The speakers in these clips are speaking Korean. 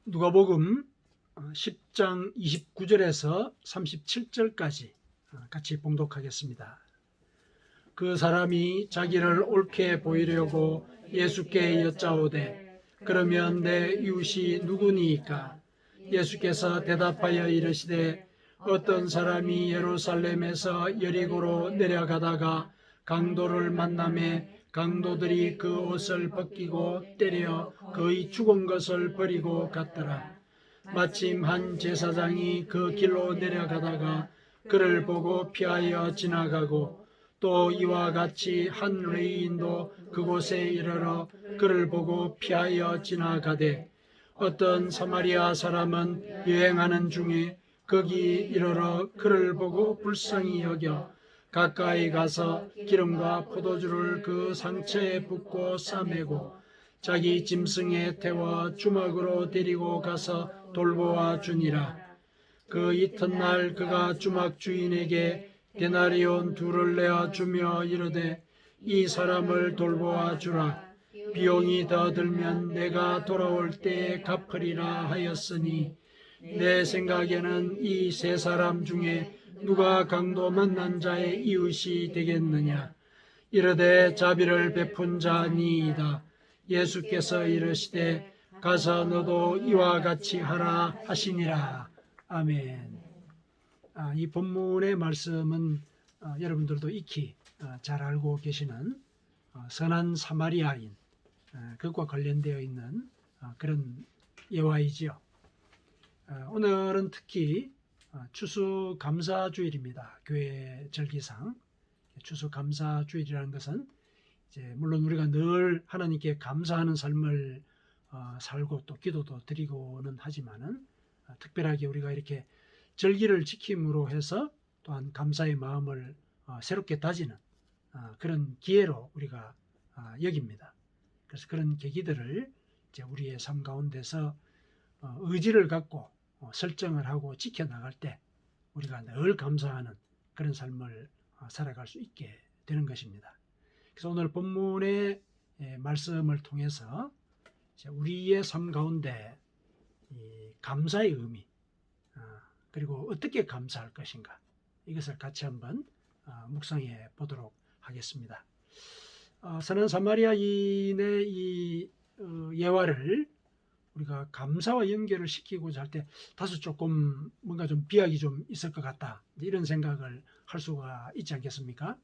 누가복음 10장 29절에서 37절까지 같이 봉독하겠습니다. 그 사람이 자기를 옳게 보이려고 예수께 여짜오되 그러면 내 이웃이 누구니이까? 예수께서 대답하여 이르시되 어떤 사람이 예루살렘에서 여리고로 내려가다가 강도를 만나매 강도들이 그 옷을 벗기고 때려 거의 죽은 것을 버리고 갔더라. 마침 한 제사장이 그 길로 내려가다가 그를 보고 피하여 지나가고 또 이와 같이 한 레위인도 그곳에 이르러 그를 보고 피하여 지나가되 어떤 사마리아 사람은 여행하는 중에 거기 이르러 그를 보고 불쌍히 여겨 가까이 가서 기름과 포도주를 그 상처에 붓고 싸매고 자기 짐승에 태워 주막으로 데리고 가서 돌보아 주니라. 그 이튿날 그가 주막 주인에게 데나리온 둘을 내어 주며 이르되 이 사람을 돌보아 주라. 비용이 더 들면 내가 돌아올 때에 갚으리라 하였으니 내 생각에는 이 세 사람 중에 누가 강도 만난 자의 이웃이 되겠느냐. 이르되 자비를 베푼 자니이다. 예수께서 이르시되 가서 너도 이와 같이 하라 하시니라. 아멘. 이 본문의 말씀은 여러분들도 익히 잘 알고 계시는 선한 사마리아인 그것과 관련되어 있는 그런 예화이지요. 오늘은 특히 추수감사주일입니다. 교회 절기상 추수감사주일이라는 것은 이제 물론 우리가 늘 하나님께 감사하는 삶을 살고 또 기도도 드리고는 하지만은 특별하게 우리가 이렇게 절기를 지킴으로 해서 또한 감사의 마음을 새롭게 다지는 그런 기회로 우리가 여깁니다. 그래서 그런 계기들을 이제 우리의 삶 가운데서 의지를 갖고 설정을 하고 지켜나갈 때 우리가 늘 감사하는 그런 삶을 살아갈 수 있게 되는 것입니다. 그래서 오늘 본문의 말씀을 통해서 우리의 삶 가운데 이 감사의 의미 그리고 어떻게 감사할 것인가 이것을 같이 한번 묵상해 보도록 하겠습니다. 선한 사마리아인의 이 예화를 우리가 감사와 연결을 시키고자 할 때 다소 조금 뭔가 좀 비약이 좀 있을 것 같다 이런 생각을 할 수가 있지 않겠습니까?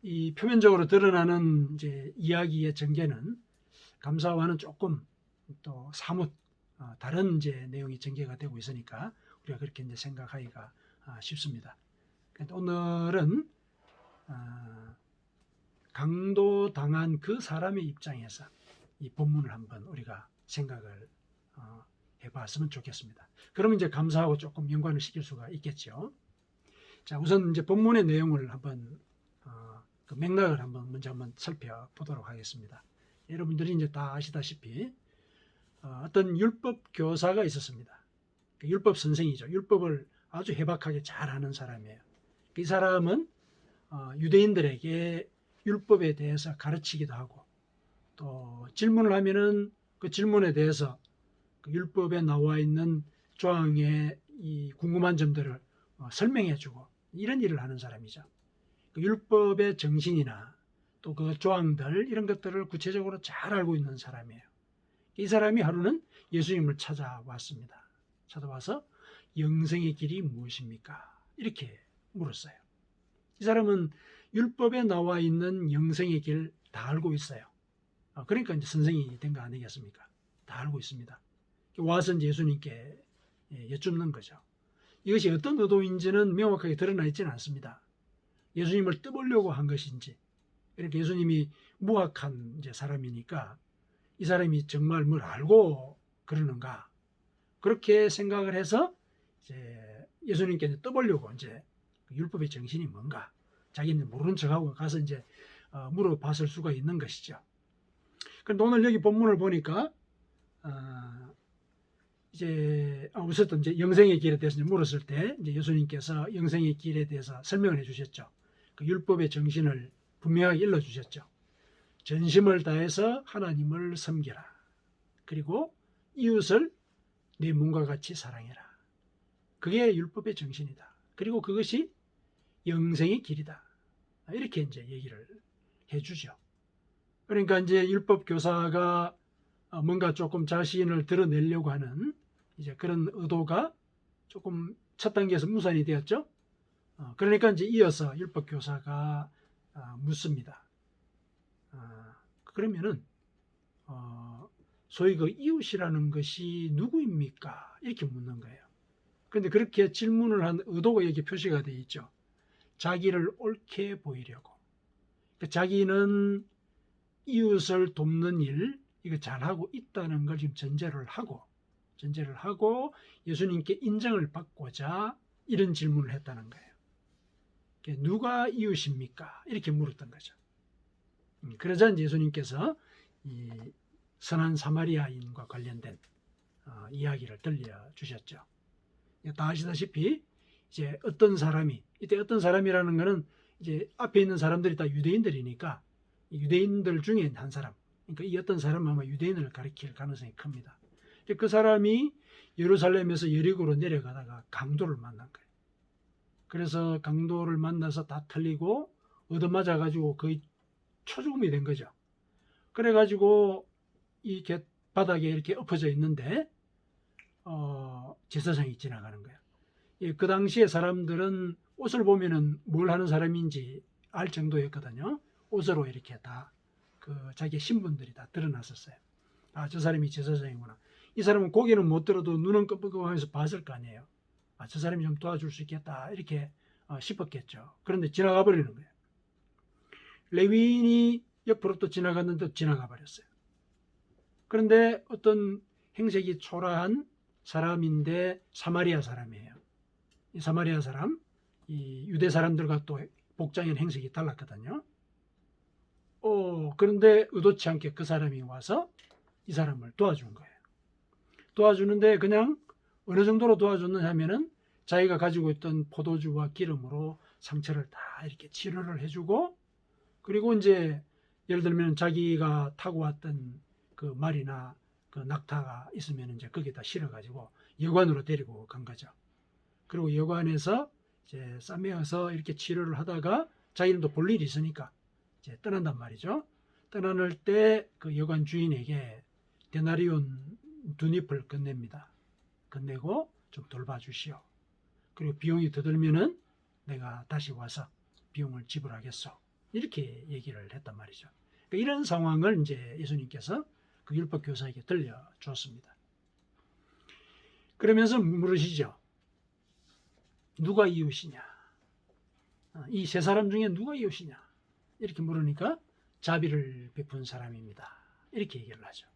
이 표면적으로 드러나는 이제 이야기의 전개는 감사와는 조금 또 사뭇 다른 이제 내용이 전개가 되고 있으니까 우리가 그렇게 이제 생각하기가 쉽습니다. 오늘은 강도당한 그 사람의 입장에서 이 본문을 한번 우리가 생각을 해봤으면 좋겠습니다. 그러면 이제 감사하고 조금 연관을 시킬 수가 있겠죠. 자, 우선 이제 본문의 내용을 한번 그 맥락을 먼저 한번 살펴보도록 하겠습니다. 여러분들이 이제 다 아시다시피 어떤 율법 교사가 있었습니다. 율법 선생이죠. 율법을 아주 해박하게 잘하는 사람이에요. 이 사람은 유대인들에게 율법에 대해서 가르치기도 하고 또 질문을 하면은 그 질문에 대해서 그 율법에 나와 있는 조항의 이 궁금한 점들을 설명해주고 이런 일을 하는 사람이죠. 그 율법의 정신이나 또 그 조항들 이런 것들을 구체적으로 잘 알고 있는 사람이에요. 이 사람이 하루는 예수님을 찾아왔습니다. 찾아와서 영생의 길이 무엇입니까? 이렇게 물었어요. 이 사람은 율법에 나와 있는 영생의 길 다 알고 있어요. 그러니까 이제 선생이 된 거 아니겠습니까? 다 알고 있습니다. 와서 이제 예수님께 여쭙는 거죠. 이것이 어떤 의도인지는 명확하게 드러나 있지는 않습니다. 예수님을 떠보려고 한 것인지, 이렇게 예수님이 무학한 이제 사람이니까 이 사람이 정말 뭘 알고 그러는가 그렇게 생각을 해서 이제 예수님께 떠보려고 이제 율법의 정신이 뭔가 자기는 모르는 척하고 가서 이제 물어봤을 수가 있는 것이죠. 그런데 오늘 여기 본문을 보니까 이제 우선 이제 영생의 길에 대해서 물었을 때 이제 예수님께서 영생의 길에 대해서 설명을 해주셨죠. 그 율법의 정신을 분명하게 일러주셨죠. 전심을 다해서 하나님을 섬기라. 그리고 이웃을 내 몸과 같이 사랑해라. 그게 율법의 정신이다. 그리고 그것이 영생의 길이다. 이렇게 이제 얘기를 해주죠. 그러니까 이제 율법 교사가 뭔가 조금 자신을 드러내려고 하는 이제 그런 의도가 조금 첫 단계에서 무산이 되었죠. 그러니까 이제 이어서 율법 교사가 묻습니다. 그러면은 소위 그 이웃이라는 것이 누구입니까? 이렇게 묻는 거예요. 그런데 그렇게 질문을 한 의도가 여기 표시가 되어 있죠. 자기를 옳게 보이려고. 그러니까 자기는 이웃을 돕는 일, 이거 잘하고 있다는 걸 지금 전제를 하고 예수님께 인정을 받고자 이런 질문을 했다는 거예요. 누가 이웃입니까? 이렇게 물었던 거죠. 그러자 이제 예수님께서 이 선한 사마리아인과 관련된 이야기를 들려주셨죠. 다 아시다시피 이제 어떤 사람이, 이때 어떤 사람이라는 것은 이제 앞에 있는 사람들이 다 유대인들이니까 유대인들 중에 한 사람, 그러니까 이 어떤 사람은 아마 유대인을 가리킬 가능성이 큽니다. 그 사람이 예루살렘에서 여리고로 내려가다가 강도를 만난 거예요. 그래서 강도를 만나서 다 틀리고 얻어맞아가지고 거의 초죽음이 된 거죠. 그래가지고 이 바닥에 이렇게 엎어져 있는데 제사장이 지나가는 거예요. 그 당시에 사람들은 옷을 보면은 뭘 하는 사람인지 알 정도였거든요. 옷으로 이렇게 다 그 자기 신분들이 다 드러났었어요. 저 사람이 제사장이구나. 이 사람은 고개는 못 들어도 눈은 끔찍하면서 봤을 거 아니에요. 저 사람이 좀 도와줄 수 있겠다 이렇게 싶었겠죠. 그런데 지나가 버리는 거예요. 레위인이 옆으로 또 지나갔는데 지나가 버렸어요. 그런데 어떤 행색이 초라한 사람인데 사마리아 사람이에요. 이 사마리아 사람, 이 유대 사람들과 또 복장이나 행색이 달랐거든요. 그런데 의도치 않게 그 사람이 와서 이 사람을 도와준 거예요. 도와주는데 그냥 어느 정도로 도와줬느냐 하면은 자기가 가지고 있던 포도주와 기름으로 상처를 다 이렇게 치료를 해주고, 그리고 이제 예를 들면 자기가 타고 왔던 그 말이나 그 낙타가 있으면 이제 거기다 실어가지고 여관으로 데리고 간 거죠. 그리고 여관에서 이제 싸매어서 이렇게 치료를 하다가 자기는 또 볼 일이 있으니까 이제 떠난단 말이죠. 떠나는 때 그 여관 주인에게 데나리온 2잎을 건넵니다. 건네고 좀 돌봐주시오. 그리고 비용이 더 들면은 내가 다시 와서 비용을 지불하겠소. 이렇게 얘기를 했단 말이죠. 그러니까 이런 상황을 이제 예수님께서 그 율법 교사에게 들려주었습니다. 그러면서 물으시죠. 누가 이웃이냐? 이 세 사람 중에 누가 이웃이냐? 이렇게 물으니까 자비를 베푼 사람입니다. 이렇게 얘기를 하죠.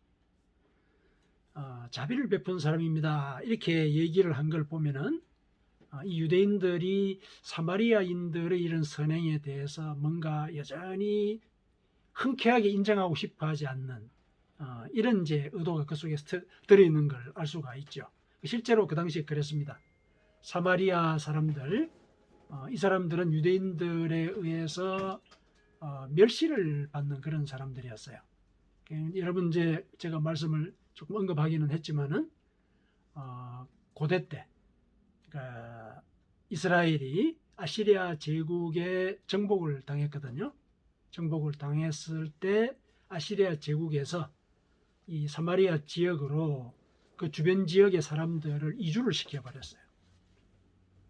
자비를 베푼 사람입니다. 이렇게 얘기를 한 걸 보면은 이 유대인들이 사마리아인들의 이런 선행에 대해서 뭔가 여전히 흔쾌하게 인정하고 싶어 하지 않는 이런 이제 의도가 그 속에 들어있는 걸 알 수가 있죠. 실제로 그 당시에 그랬습니다. 사마리아 사람들, 이 사람들은 유대인들에 의해서 멸시를 받는 그런 사람들이었어요. 여러분 이제 제가 말씀을 조금 언급하기는 했지만은 고대 때 그러니까 이스라엘이 아시리아 제국의 정복을 당했거든요. 정복을 당했을 때 아시리아 제국에서 이 사마리아 지역으로 그 주변 지역의 사람들을 이주를 시켜버렸어요.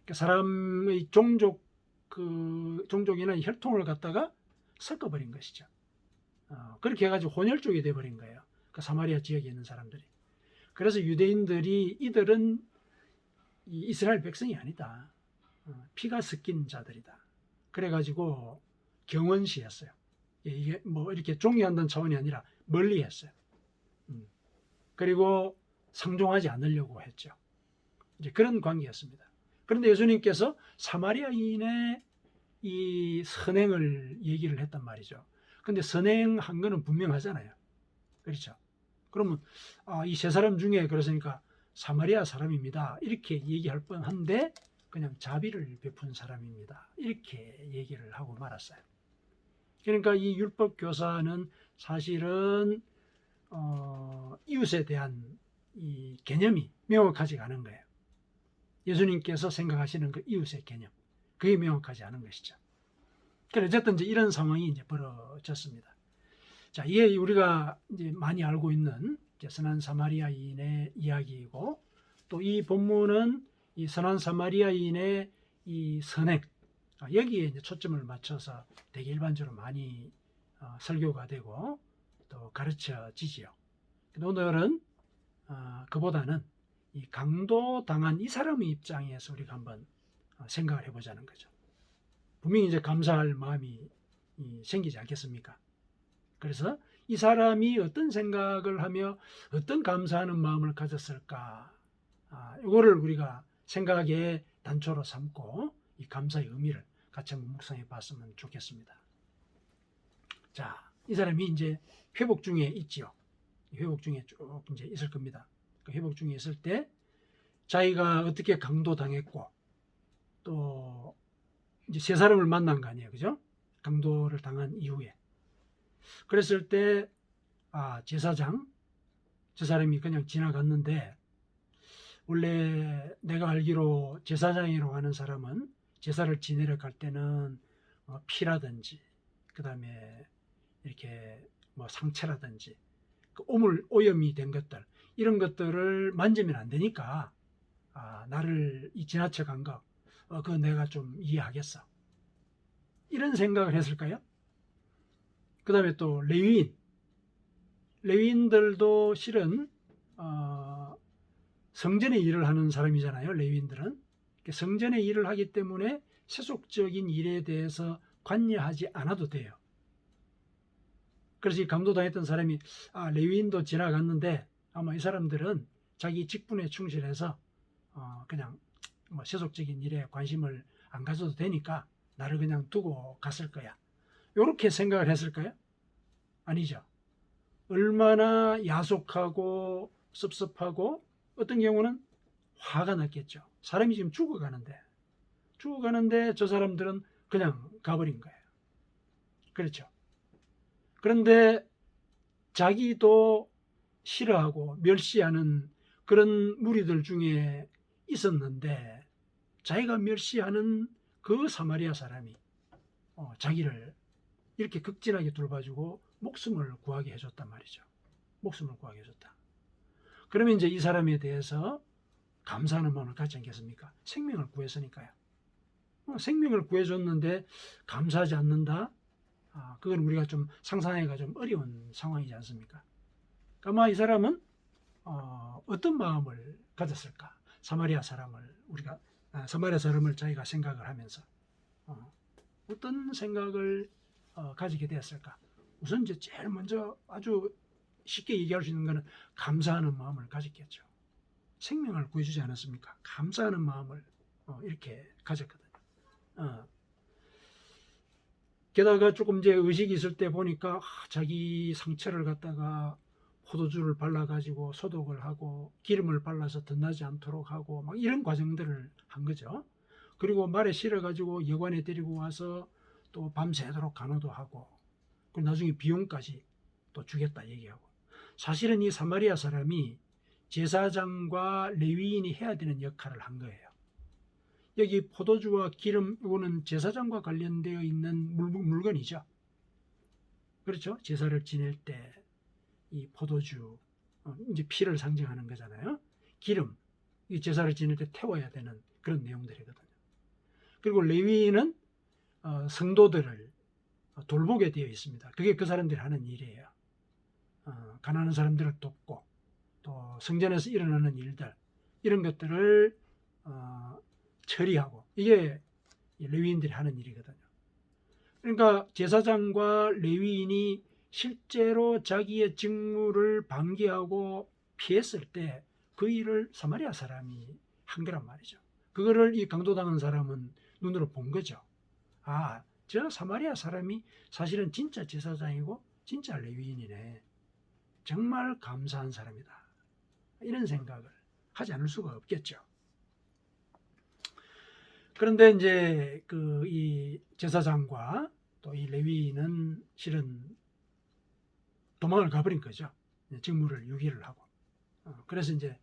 그러니까 사람의 종족이나 혈통을 갖다가 섞어버린 것이죠. 그렇게 해가지고 혼혈족이 돼버린 거예요. 그 사마리아 지역에 있는 사람들이. 그래서 유대인들이 이들은 이스라엘 백성이 아니다. 피가 섞인 자들이다. 그래가지고 경원시했어요. 이게 뭐 이렇게 종이한다는 차원이 아니라 멀리 했어요. 그리고 상종하지 않으려고 했죠. 이제 그런 관계였습니다. 그런데 예수님께서 사마리아인의 이 선행을 얘기를 했단 말이죠. 근데 선행한 거는 분명하잖아요. 그렇죠. 그러면 이 세 사람 중에 그러니까 사마리아 사람입니다. 이렇게 얘기할 뻔한데 그냥 자비를 베푼 사람입니다. 이렇게 얘기를 하고 말았어요. 그러니까 이 율법 교사는 사실은 이웃에 대한 이 개념이 명확하지 않은 거예요. 예수님께서 생각하시는 그 이웃의 개념, 그게 명확하지 않은 것이죠. 그래 어쨌든 이제 이런 상황이 이제 벌어졌습니다. 자, 이게 우리가 이제 많이 알고 있는 선한 사마리아인의 이야기이고, 또 이 본문은 이 선한 사마리아인의 이 선행, 여기에 이제 초점을 맞춰서 되게 일반적으로 많이 설교가 되고 또 가르쳐지지요. 오늘은 그보다는 이 강도당한 이 사람의 입장에서 우리가 한번 생각을 해보자는 거죠. 분명히 이제 감사할 마음이 생기지 않겠습니까? 그래서 이 사람이 어떤 생각을 하며 어떤 감사하는 마음을 가졌을까, 이거를 우리가 생각의 단초로 삼고 이 감사의 의미를 같이 한번 묵상해 봤으면 좋겠습니다. 자, 이 사람이 이제 회복 중에 있지요. 회복 중에 쭉 이제 있을 겁니다. 그 회복 중에 있을 때 자기가 어떻게 강도당했고, 또 이제 세 사람을 만난 거 아니에요, 그죠? 강도를 당한 이후에. 그랬을 때 제사장, 저 사람이 그냥 지나갔는데, 원래 내가 알기로 제사장이라고 하는 사람은 제사를 지내려 갈 때는 피라든지, 그 다음에 이렇게 뭐 상처라든지, 그 오염이 된 것들, 이런 것들을 만지면 안 되니까, 나를 지나쳐 간 거, 그거 내가 좀 이해하겠어. 이런 생각을 했을까요? 그 다음에 또 레위인들도 실은 성전의 일을 하는 사람이잖아요. 레위인들은 성전의 일을 하기 때문에 세속적인 일에 대해서 관여하지 않아도 돼요. 그래서 이 강도당했던 사람이 레위인도 지나갔는데 아마 이 사람들은 자기 직분에 충실해서 그냥 뭐 세속적인 일에 관심을 안 가져도 되니까 나를 그냥 두고 갔을 거야. 이렇게 생각을 했을까요? 아니죠. 얼마나 야속하고 섭섭하고, 어떤 경우는 화가 났겠죠. 사람이 지금 죽어가는데 저 사람들은 그냥 가버린 거예요. 그렇죠. 그런데 자기도 싫어하고 멸시하는 그런 무리들 중에 있었는데, 자기가 멸시하는 그 사마리아 사람이 자기를 이렇게 극진하게 돌봐주고 목숨을 구하게 해줬단 말이죠. 목숨을 구하게 해줬다. 그러면 이제 이 사람에 대해서 감사하는 마음을 갖지 않겠습니까? 생명을 구했으니까요. 생명을 구해줬는데 감사하지 않는다? 그건 우리가 좀 상상하기가 좀 어려운 상황이지 않습니까? 아마 이 사람은 어떤 마음을 가졌을까? 사마리아 사람을 자기가 생각을 하면서 어떤 생각을 가지게 되었을까? 우선 이제 제일 먼저 아주 쉽게 얘기할 수 있는 것은 감사하는 마음을 가졌겠죠. 생명을 구해주지 않았습니까? 감사하는 마음을 이렇게 가졌거든요. 게다가 조금 이제 의식이 있을 때 보니까 자기 상처를 갖다가 포도주를 발라가지고 소독을 하고 기름을 발라서 덧나지 않도록 하고 막 이런 과정들을 한 거죠. 그리고 말에 실어가지고 여관에 데리고 와서 또 밤새도록 간호도 하고, 그리고 나중에 비용까지 또 주겠다 얘기하고. 사실은 이 사마리아 사람이 제사장과 레위인이 해야 되는 역할을 한 거예요. 여기 포도주와 기름, 이거는 제사장과 관련되어 있는 물건이죠. 그렇죠? 제사를 지낼 때 이 포도주, 이제 피를 상징하는 거잖아요. 기름, 이 제사를 지낼 때 태워야 되는 그런 내용들이거든요. 그리고 레위인은 성도들을 돌보게 되어 있습니다. 그게 그 사람들이 하는 일이에요. 가난한 사람들을 돕고, 또 성전에서 일어나는 일들, 이런 것들을 처리하고, 이게 레위인들이 하는 일이거든요. 그러니까 제사장과 레위인이 실제로 자기의 직무를 방기하고 피했을 때 그 일을 사마리아 사람이 한 거란 말이죠. 그거를 이 강도당한 사람은 눈으로 본 거죠. 저 사마리아 사람이 사실은 진짜 제사장이고 진짜 레위인이네. 정말 감사한 사람이다. 이런 생각을 하지 않을 수가 없겠죠. 그런데 이제 이 제사장과 또 이 레위인은 실은 도망을 가버린 거죠. 직무를 유기를 하고. 그래서 이제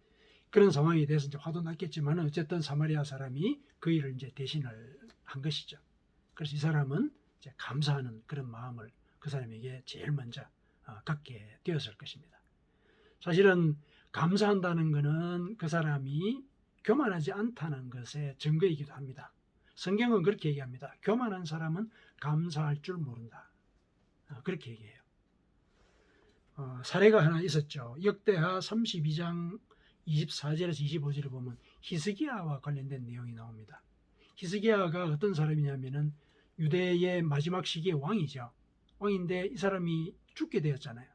그런 상황에 대해서 이제 화도 났겠지만 어쨌든 사마리아 사람이 그 일을 이제 대신을 한 것이죠. 그래서 이 사람은 이제 감사하는 그런 마음을 그 사람에게 제일 먼저 갖게 되었을 것입니다. 사실은 감사한다는 것은 그 사람이 교만하지 않다는 것의 증거이기도 합니다. 성경은 그렇게 얘기합니다. 교만한 사람은 감사할 줄 모른다. 그렇게 얘기해요. 사례가 하나 있었죠. 역대하 32장 24절에서 25절에 보면 히스기야와 관련된 내용이 나옵니다. 히스기야가 어떤 사람이냐면은 유대의 마지막 시기의 왕이죠. 왕인데 이 사람이 죽게 되었잖아요.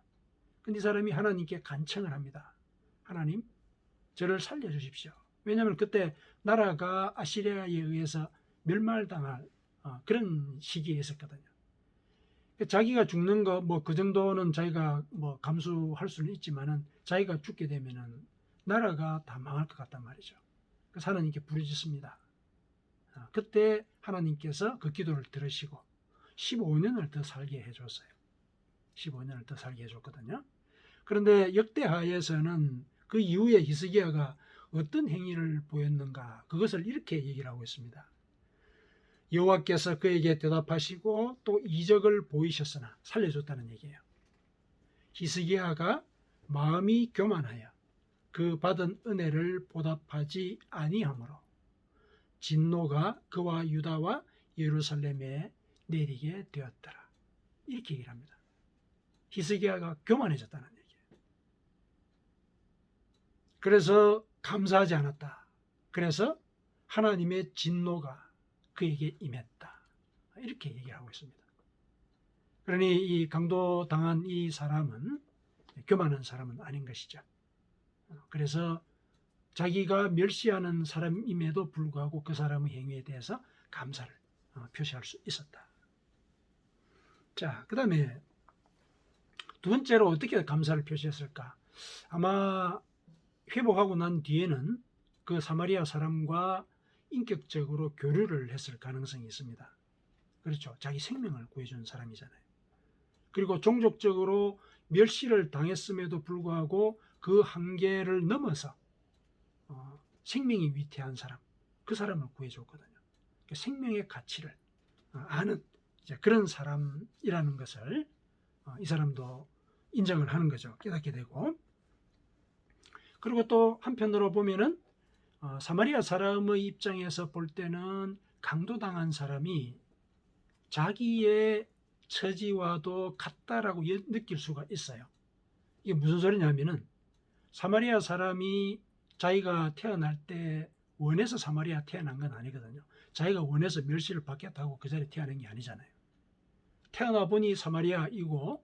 근데 이 사람이 하나님께 간청을 합니다. 하나님, 저를 살려주십시오. 왜냐하면 그때 나라가 아시리아에 의해서 멸망당할 그런 시기에 있었거든요. 자기가 죽는 거 뭐 그 정도는 자기가 뭐 감수할 수는 있지만은 자기가 죽게 되면은 나라가 다 망할 것 같단 말이죠. 그래서 하나님께 부르짖습니다. 그때 하나님께서 그 기도를 들으시고 15년을 더 살게 해줬어요. 15년을 더 살게 해줬거든요. 그런데 역대하에서는 그 이후에 히스기야가 어떤 행위를 보였는가 그것을 이렇게 얘기를 하고 있습니다. 여호와께서 그에게 대답하시고 또 이적을 보이셨으나 살려줬다는 얘기예요. 히스기야가 마음이 교만하여 그 받은 은혜를 보답하지 아니하므로 진노가 그와 유다와 예루살렘에 내리게 되었더라. 이렇게 얘기를 합니다. 히스기야가 교만해졌다는 얘기예요. 그래서 감사하지 않았다. 그래서 하나님의 진노가 그에게 임했다. 이렇게 얘기를 하고 있습니다. 그러니 이 강도당한 이 사람은 교만한 사람은 아닌 것이죠. 그래서 자기가 멸시하는 사람임에도 불구하고 그 사람의 행위에 대해서 감사를 표시할 수 있었다. 자, 그 다음에 두 번째로 어떻게 감사를 표시했을까? 아마 회복하고 난 뒤에는 그 사마리아 사람과 인격적으로 교류를 했을 가능성이 있습니다. 그렇죠. 자기 생명을 구해준 사람이잖아요. 그리고 종족적으로 멸시를 당했음에도 불구하고 그 한계를 넘어서 생명이 위태한 사람, 그 사람을 구해줬거든요. 그러니까 생명의 가치를 아는 이제 그런 사람이라는 것을 이 사람도 인정을 하는 거죠. 깨닫게 되고. 그리고 또 한편으로 보면은 사마리아 사람의 입장에서 볼 때는 강도당한 사람이 자기의 처지와도 같다라고 느낄 수가 있어요. 이게 무슨 소리냐면은 사마리아 사람이 자기가 태어날 때 원해서 사마리아 태어난 건 아니거든요. 자기가 원해서 멸시를 받겠다고 그 자리에 태어난 게 아니잖아요. 태어나 보니 사마리아이고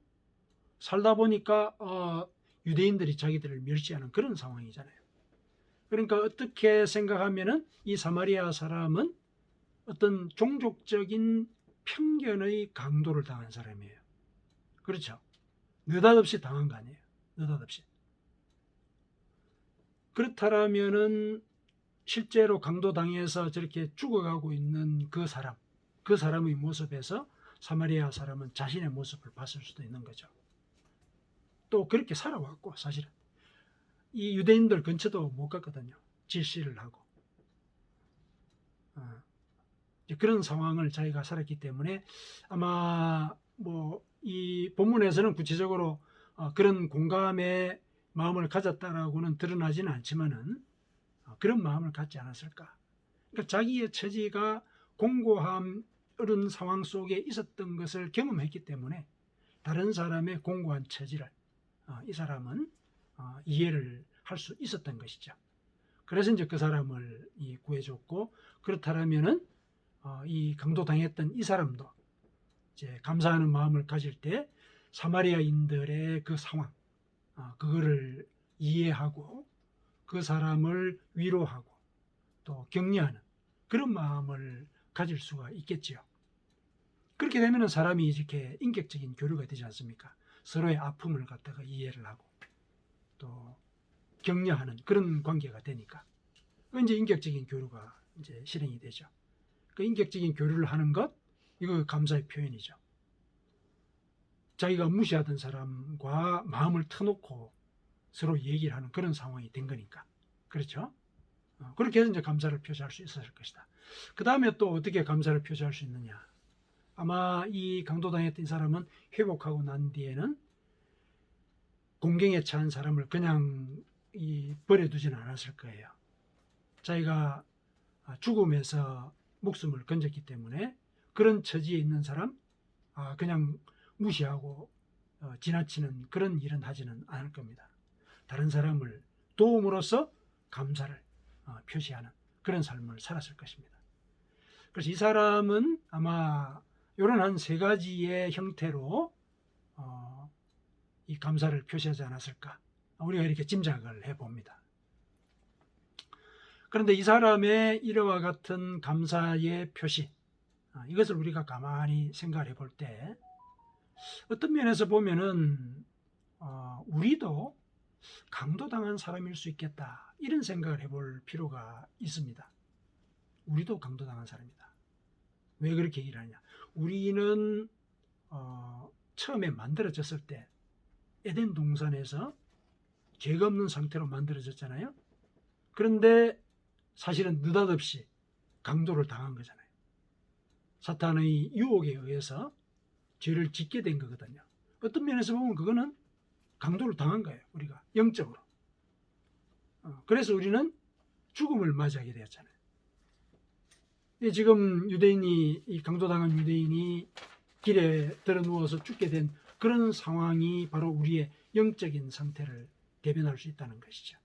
살다 보니까 유대인들이 자기들을 멸시하는 그런 상황이잖아요. 그러니까 어떻게 생각하면은 이 사마리아 사람은 어떤 종족적인 편견의 강도를 당한 사람이에요. 그렇죠. 느닷없이 당한 거 아니에요. 느닷없이. 그렇다면은 실제로 강도당해서 저렇게 죽어가고 있는 그 사람의 모습에서 사마리아 사람은 자신의 모습을 봤을 수도 있는 거죠. 또 그렇게 살아왔고 사실은 이 유대인들 근처도 못 갔거든요. 질시를 하고 그런 상황을 자기가 살았기 때문에 아마 뭐 이 본문에서는 구체적으로 그런 공감의 마음을 가졌다라고는 드러나지는 않지만은 그런 마음을 갖지 않았을까. 그러니까 자기의 처지가 공고한 어른 상황 속에 있었던 것을 경험했기 때문에 다른 사람의 공고한 처지를 이 사람은 이해를 할 수 있었던 것이죠. 그래서 이제 그 사람을 구해줬고 그렇다면은 이 강도당했던 이 사람도 이제 감사하는 마음을 가질 때 사마리아인들의 그 상황 그거를 이해하고 그 사람을 위로하고 또 격려하는 그런 마음을 가질 수가 있겠지요. 그렇게 되면 사람이 이렇게 인격적인 교류가 되지 않습니까? 서로의 아픔을 갖다가 이해를 하고 또 격려하는 그런 관계가 되니까 이제 인격적인 교류가 이제 실행이 되죠. 그 인격적인 교류를 하는 것 이거 감사의 표현이죠. 자기가 무시하던 사람과 마음을 터놓고 서로 얘기를 하는 그런 상황이 된 거니까. 그렇죠? 그렇게 해서 이제 감사를 표시할 수 있었을 것이다. 그 다음에 또 어떻게 감사를 표시할 수 있느냐. 아마 이 강도당했던 이 사람은 회복하고 난 뒤에는 공경에 처한 사람을 그냥 버려두지는 않았을 거예요. 자기가 죽음에서 목숨을 건졌기 때문에 그런 처지에 있는 사람 그냥 무시하고 지나치는 그런 일은 하지는 않을 겁니다. 다른 사람을 도움으로써 감사를 표시하는 그런 삶을 살았을 것입니다. 그래서 이 사람은 아마 이런 한 세 가지의 형태로 이 감사를 표시하지 않았을까, 우리가 이렇게 짐작을 해봅니다. 그런데 이 사람의 이와 같은 감사의 표시, 이것을 우리가 가만히 생각을 해볼 때 어떤 면에서 보면은 우리도 강도당한 사람일 수 있겠다, 이런 생각을 해볼 필요가 있습니다. 우리도 강도당한 사람이다. 왜 그렇게 얘기를 하냐. 우리는 처음에 만들어졌을 때 에덴 동산에서 죄가 없는 상태로 만들어졌잖아요. 그런데 사실은 느닷없이 강도를 당한 거잖아요. 사탄의 유혹에 의해서 죄를 짓게 된 거거든요. 어떤 면에서 보면 그거는 강도를 당한 거예요. 우리가 영적으로. 그래서 우리는 죽음을 맞이하게 되었잖아요. 지금 이 강도당한 유대인이 길에 들어 누워서 죽게 된 그런 상황이 바로 우리의 영적인 상태를 대변할 수 있다는 것이죠.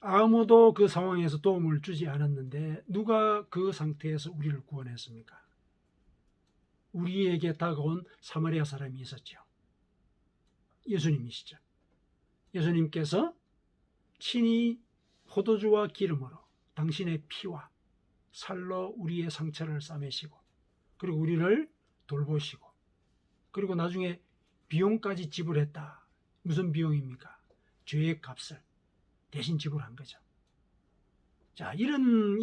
아무도 그 상황에서 도움을 주지 않았는데 누가 그 상태에서 우리를 구원했습니까? 우리에게 다가온 사마리아 사람이 있었죠. 예수님이시죠. 예수님께서 친히 포도주와 기름으로 당신의 피와 살로 우리의 상처를 싸매시고, 그리고 우리를 돌보시고, 그리고 나중에 비용까지 지불했다. 무슨 비용입니까? 죄의 값을 대신 지불한 거죠. 자, 이런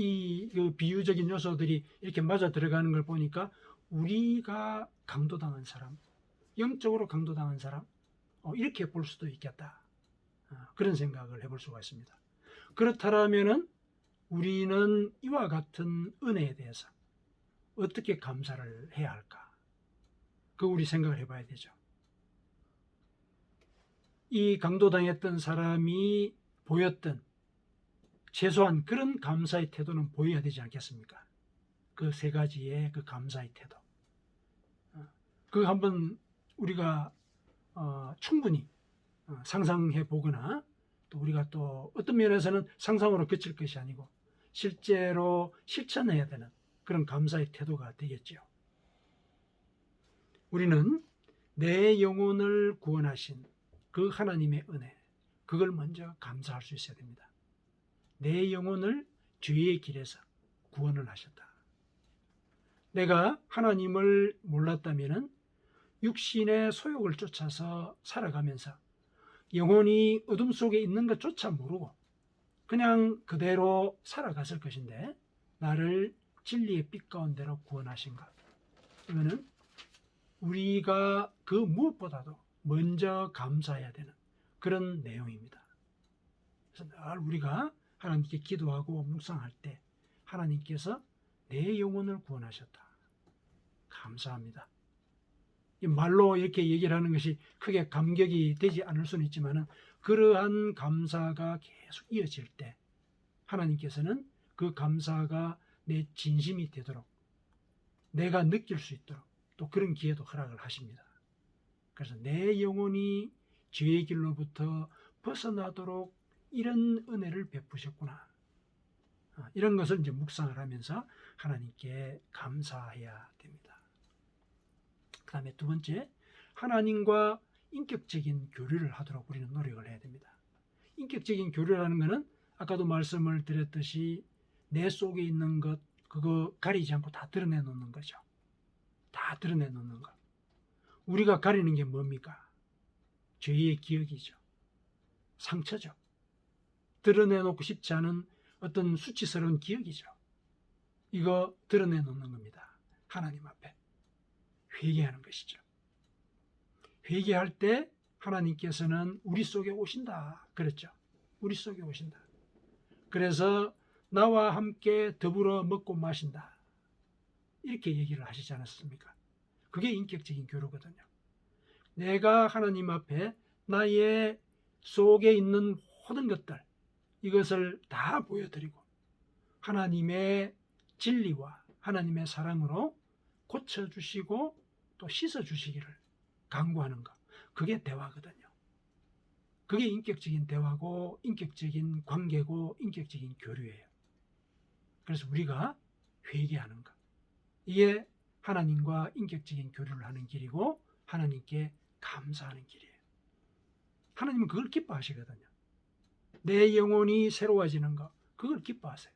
비유적인 요소들이 이렇게 맞아 들어가는 걸 보니까 우리가 강도당한 사람, 영적으로 강도당한 사람, 이렇게 볼 수도 있겠다. 그런 생각을 해볼 수가 있습니다. 그렇다면은 우리는 이와 같은 은혜에 대해서 어떻게 감사를 해야 할까? 우리 생각을 해봐야 되죠. 이 강도당했던 사람이 보였던 최소한 그런 감사의 태도는 보여야 되지 않겠습니까? 그 세 가지의 그 감사의 태도. 그거 한번 우리가 충분히 상상해 보거나, 또 우리가 또 어떤 면에서는 상상으로 그칠 것이 아니고 실제로 실천해야 되는 그런 감사의 태도가 되겠죠. 우리는 내 영혼을 구원하신 그 하나님의 은혜, 그걸 먼저 감사할 수 있어야 됩니다. 내 영혼을 죄의 길에서 구원을 하셨다. 내가 하나님을 몰랐다면 육신의 소욕을 쫓아서 살아가면서 영혼이 어둠 속에 있는 것조차 모르고 그냥 그대로 살아갔을 것인데, 나를 진리의 빛 가운데로 구원하신 것, 이거는 우리가 그 무엇보다도 먼저 감사해야 되는 그런 내용입니다. 그래서 늘 우리가 하나님께 기도하고 묵상할 때 하나님께서 내 영혼을 구원하셨다, 감사합니다. 말로 이렇게 얘기를 하는 것이 크게 감격이 되지 않을 수는 있지만, 그러한 감사가 계속 이어질 때 하나님께서는 그 감사가 내 진심이 되도록, 내가 느낄 수 있도록 또 그런 기회도 허락을 하십니다. 그래서 내 영혼이 죄의 길로부터 벗어나도록 이런 은혜를 베푸셨구나, 이런 것을 이제 묵상을 하면서 하나님께 감사해야 됩니다. 그 다음에 두 번째, 하나님과 인격적인 교류를 하도록 우리는 노력을 해야 됩니다. 인격적인 교류라는 것은 아까도 말씀을 드렸듯이 내 속에 있는 것, 그거 가리지 않고 다 드러내놓는 거죠. 다 드러내놓는 것. 우리가 가리는 게 뭡니까? 죄의 기억이죠. 상처죠. 드러내놓고 싶지 않은 어떤 수치스러운 기억이죠. 이거 드러내놓는 겁니다. 하나님 앞에 회개하는 것이죠. 회개할 때 하나님께서는 우리 속에 오신다 그랬죠. 우리 속에 오신다. 그래서 나와 함께 더불어 먹고 마신다. 이렇게 얘기를 하시지 않았습니까? 그게 인격적인 교류거든요. 내가 하나님 앞에 나의 속에 있는 모든 것들, 이것을 다 보여드리고 하나님의 진리와 하나님의 사랑으로 고쳐주시고 또 씻어주시기를 간구하는 것, 그게 대화거든요. 그게 인격적인 대화고 인격적인 관계고 인격적인 교류예요. 그래서 우리가 회개하는 것, 이게 하나님과 인격적인 교류를 하는 길이고 하나님께 감사하는 길이에요. 하나님은 그걸 기뻐하시거든요. 내 영혼이 새로워지는 것, 그걸 기뻐하세요.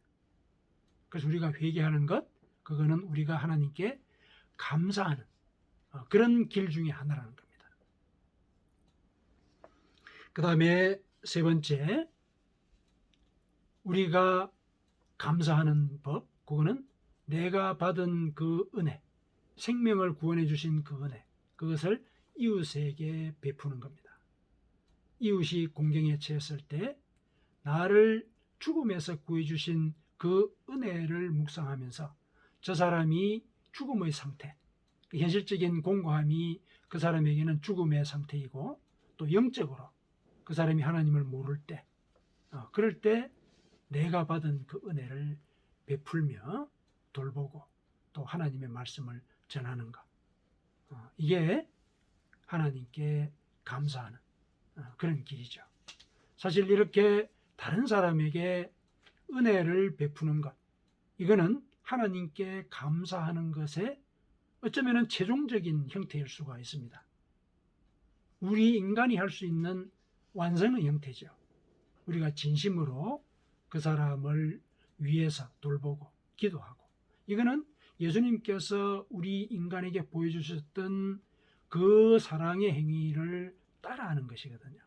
그래서 우리가 회개하는 것, 그거는 우리가 하나님께 감사하는 그런 길 중에 하나라는 겁니다. 그 다음에 세 번째, 우리가 감사하는 법, 그거는 내가 받은 그 은혜, 생명을 구원해 주신 그 은혜, 그것을 이웃에게 베푸는 겁니다. 이웃이 공경에 처했을 때 나를 죽음에서 구해주신 그 은혜를 묵상하면서 저 사람이 죽음의 상태, 현실적인 공고함이 그 사람에게는 죽음의 상태이고 또 영적으로 그 사람이 하나님을 모를 때, 그럴 때 내가 받은 그 은혜를 베풀며 돌보고 또 하나님의 말씀을 전하는 것, 이게 하나님께 감사하는 그런 길이죠. 사실 이렇게 다른 사람에게 은혜를 베푸는 것, 이거는 하나님께 감사하는 것의 어쩌면 최종적인 형태일 수가 있습니다. 우리 인간이 할 수 있는 완성의 형태죠. 우리가 진심으로 그 사람을 위해서 돌보고 기도하고, 이거는 예수님께서 우리 인간에게 보여주셨던 그 사랑의 행위를 따라하는 것이거든요.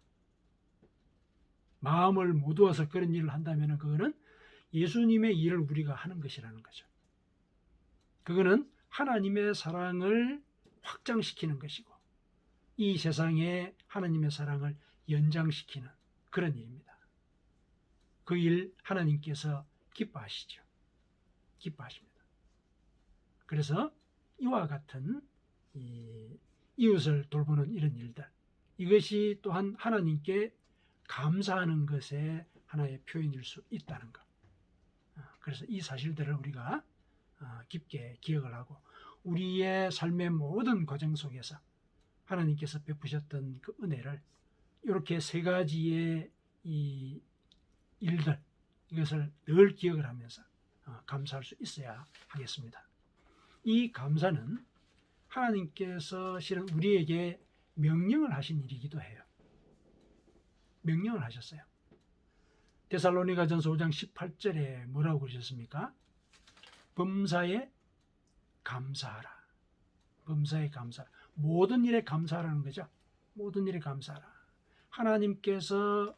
마음을 모두어서 그런 일을 한다면 그거는 예수님의 일을 우리가 하는 것이라는 거죠. 그거는 하나님의 사랑을 확장시키는 것이고 이 세상에 하나님의 사랑을 연장시키는 그런 일입니다. 그 일 하나님께서 기뻐하시죠. 기뻐하십니다. 그래서 이와 같은 이웃을 돌보는 이런 일들, 이것이 또한 하나님께 감사하는 것의 하나의 표현일 수 있다는 것. 그래서 이 사실들을 우리가 깊게 기억을 하고 우리의 삶의 모든 과정 속에서 하나님께서 베푸셨던 그 은혜를 이렇게 세 가지의 이 일들, 이것을 늘 기억을 하면서 감사할 수 있어야 하겠습니다. 이 감사는 하나님께서 실은 우리에게 명령을 하신 일이기도 해요. 명령을 하셨어요. 데살로니가전서 5장 18절에 뭐라고 그러셨습니까? 범사에 감사하라. 범사에 감사하라. 모든 일에 감사하라는 거죠. 모든 일에 감사하라. 하나님께서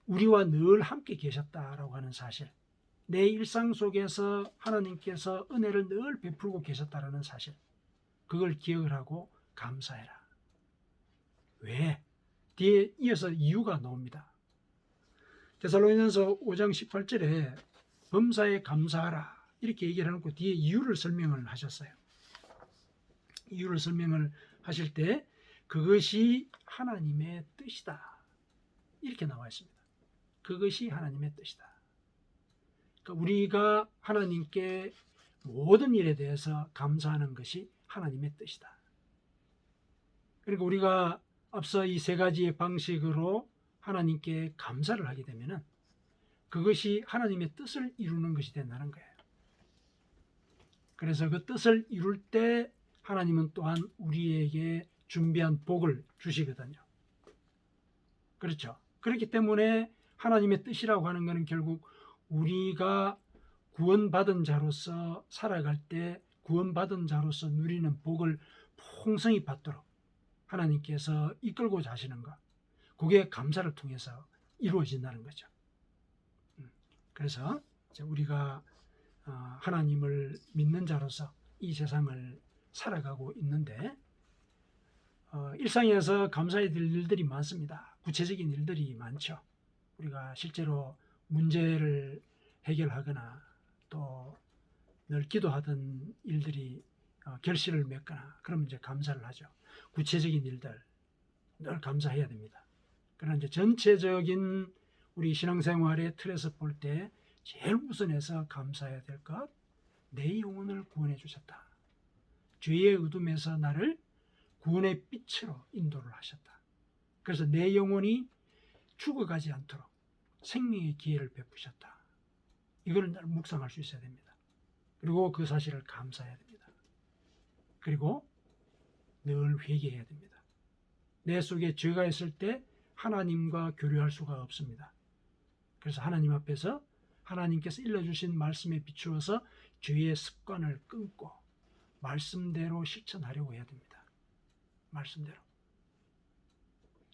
우리와 늘 함께 계셨다라고 하는 사실, 내 일상 속에서 하나님께서 은혜를 늘 베풀고 계셨다라는 사실, 그걸 기억을 하고 감사해라. 왜? 뒤에 이어서 이유가 나옵니다. 데살로니가전서 5장 18절에 범사에 감사하라 이렇게 얘기를 해놓고 뒤에 이유를 설명을 하셨어요. 이유를 설명을 하실 때 그것이 하나님의 뜻이다 이렇게 나와 있습니다. 그것이 하나님의 뜻이다. 그러니까 우리가 하나님께 모든 일에 대해서 감사하는 것이 하나님의 뜻이다. 그러니까 우리가 앞서 이 세 가지의 방식으로 하나님께 감사를 하게 되면은 그것이 하나님의 뜻을 이루는 것이 된다는 거예요. 그래서 그 뜻을 이룰 때 하나님은 또한 우리에게 준비한 복을 주시거든요. 그렇죠. 그렇기 때문에 하나님의 뜻이라고 하는 것은 결국 우리가 구원받은 자로서 살아갈 때 구원받은 자로서 누리는 복을 풍성히 받도록 하나님께서 이끌고자 하시는 것, 그게 감사를 통해서 이루어진다는 거죠. 그래서 우리가 하나님을 믿는 자로서 이 세상을 살아가고 있는데 일상에서 감사해야 될 일들이 많습니다. 구체적인 일들이 많죠. 우리가 실제로 문제를 해결하거나 또 늘 기도하던 일들이 결실을 맺거나 그러면 이제 감사를 하죠. 구체적인 일들 늘 감사해야 됩니다. 그러나 이제 전체적인 우리 신앙생활의 틀에서 볼 때 제일 우선해서 감사해야 될 것, 내 영혼을 구원해 주셨다. 죄의 어둠에서 나를 구원의 빛으로 인도를 하셨다. 그래서 내 영혼이 죽어가지 않도록 생명의 기회를 베푸셨다. 이걸 늘 묵상할 수 있어야 됩니다. 그리고 그 사실을 감사해야 됩니다. 그리고 늘 회개해야 됩니다. 내 속에 죄가 있을 때 하나님과 교류할 수가 없습니다. 그래서 하나님 앞에서 하나님께서 일러주신 말씀에 비추어서 죄의 습관을 끊고 말씀대로 실천하려고 해야 됩니다. 말씀대로.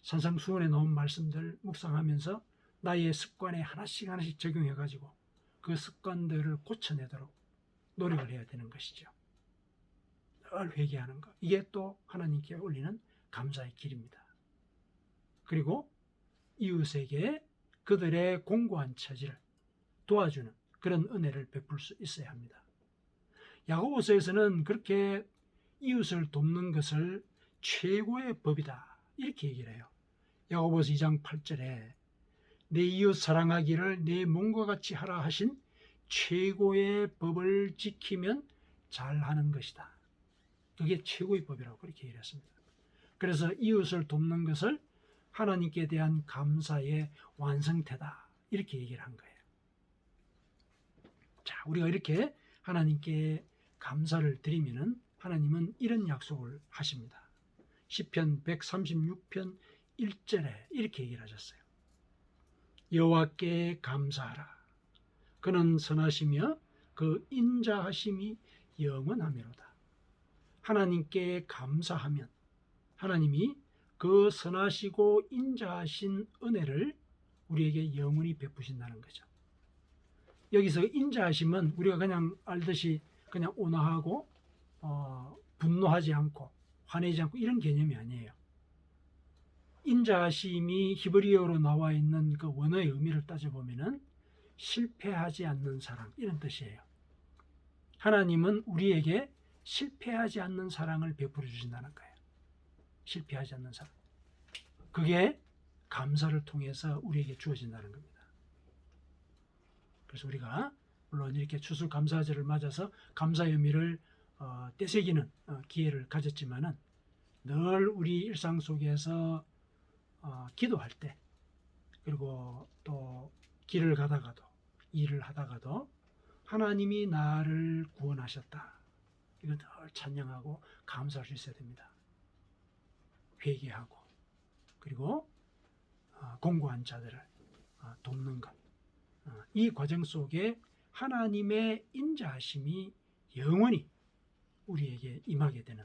산상수훈에 나온 말씀들 묵상하면서 나의 습관에 하나씩 적용해가지고 그 습관들을 고쳐내도록 노력을 해야 되는 것이죠. 늘 회개하는 것. 이게 또 하나님께 올리는 감사의 길입니다. 그리고 이웃에게 그들의 공고한 처지를 도와주는 그런 은혜를 베풀 수 있어야 합니다. 야고보서에서는 그렇게 이웃을 돕는 것을 최고의 법이다 이렇게 얘기를 해요. 야고보서 2장 8절에 내 이웃 사랑하기를 내 몸과 같이 하라 하신 최고의 법을 지키면 잘하는 것이다. 그게 최고의 법이라고 그렇게 얘기를 했습니다. 그래서 이웃을 돕는 것을 하나님께 대한 감사의 완성태다 이렇게 얘기를 한 거예요. 자, 우리가 이렇게 하나님께 감사를 드리면은 하나님은 이런 약속을 하십니다. 시편 136편 1절에 이렇게 얘기를 하셨어요. 여호와께 감사하라. 그는 선하시며 그 인자하심이 영원하미로다. 하나님께 감사하면 하나님이 그 선하시고 인자하신 은혜를 우리에게 영원히 베푸신다는 거죠. 여기서 인자하심은 우리가 그냥 알듯이 그냥 온화하고 분노하지 않고 화내지 않고 이런 개념이 아니에요. 인자하심이 히브리어로 나와 있는 그 원어의 의미를 따져보면은 실패하지 않는 사랑 이런 뜻이에요. 하나님은 우리에게 실패하지 않는 사랑을 베풀어 주신다는 거예요. 실패하지 않는 사랑. 그게 감사를 통해서 우리에게 주어진다는 겁니다. 그래서 우리가 물론 이렇게 추수감사절을 맞아서 감사의 의미를 떼새기는 기회를 가졌지만은 늘 우리 일상 속에서 기도할 때 그리고 또 길을 가다가도 일을 하다가도 하나님이 나를 구원하셨다. 이거 늘 찬양하고 감사할 수 있어야 됩니다. 회개하고 그리고 공고한 자들을 돕는 것. 이 과정 속에 하나님의 인자하심이 영원히 우리에게 임하게 되는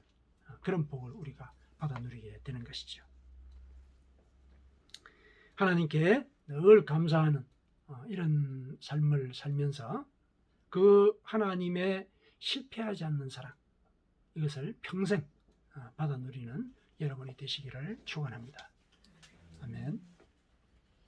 그런 복을 우리가 받아 누리게 되는 것이죠. 하나님께 늘 감사하는 이런 삶을 살면서 그 하나님의 실패하지 않는 사랑 이것을 평생 받아 누리는 여러분이 되시기를 축원합니다. 아멘.